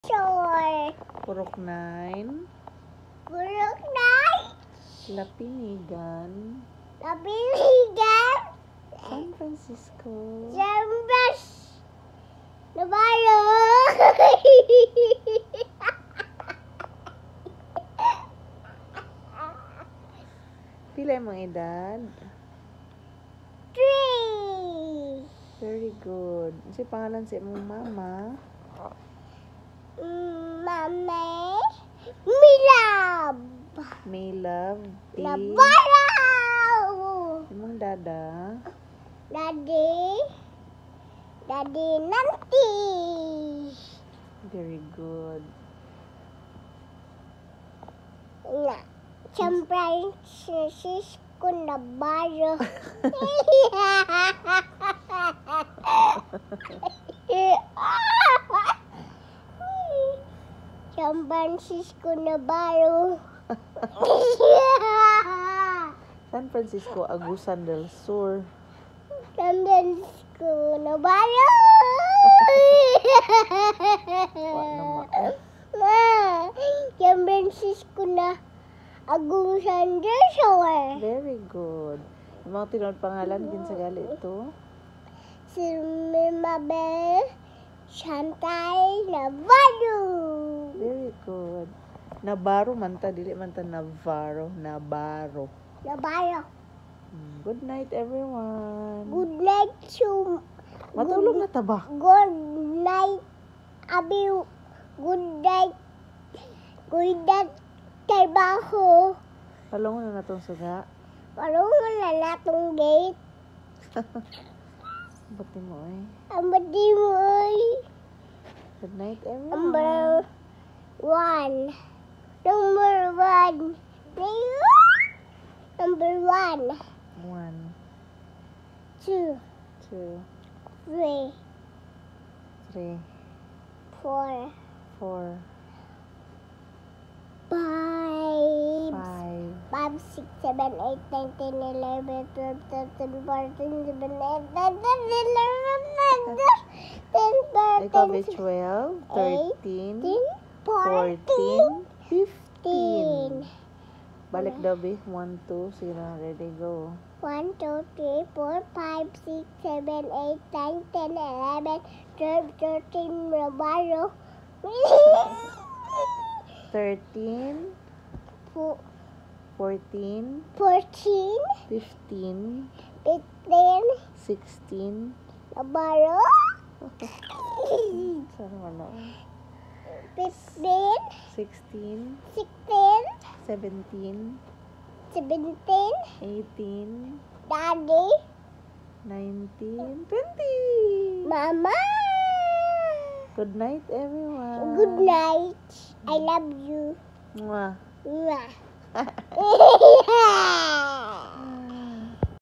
Sure. Purok 9. Purok 9. Lapinigan. Lapinigan. San Francisco. Jambas. Nabayo. Pila mong edad? 3. Very good. Ano pangalan sa imong mama? Mame. Milab. May love. Nabaraw. Imong dada? Daddy. Daddy Nanti. Very good. Na. San Francisco Navarro. San Francisco Navarro. San Francisco, Agusan del Sur. San Francisco Navarro. San Francisco na Agusan del Sur. Very good. Yung mga tinod pangalan, kinsa gali ito? Si Mabel Chantal Navarro. Very good. Navarro man ta, dili man ta Navarro. Navarro. Navarro. Good night, everyone. Good night to Matulog na ta ba? good night, Abi. Good night. Good night, trabaho. Palungon na natong suga. Palungan na natong gate. Bati mo eh. Ang bati mo ay Good night, everyone. number 1. Number 1. Number 1. 1, 2, 2, 3, 3, 4, 4, 5, 5, 5, 6, 7, 8, 9, 10, 11, 12, 13, 14, 15, 16, 17, 18, 19, 20, 21, 22, 23, 24, 25, 26, 27, 28, 29, 30, 31, 32, 33, 34, 35, 36, 37, 38, 39, 12, 13, 14, 14, 15. 15. Balik daw, be. 1, 2. Sige na, ready, go. 1, 2, 3, 4, 5, 6, 7, 8, 9, 10, 11, 12, 13, Navarro. 13, 14, 14, 15, 15, 16. Navarro. Saan ano? 15, 16, 16, 17, 17, 18, Daddy, 19, 20. Mama. Good night, everyone. Good night. I love you. Mwah. Mwah.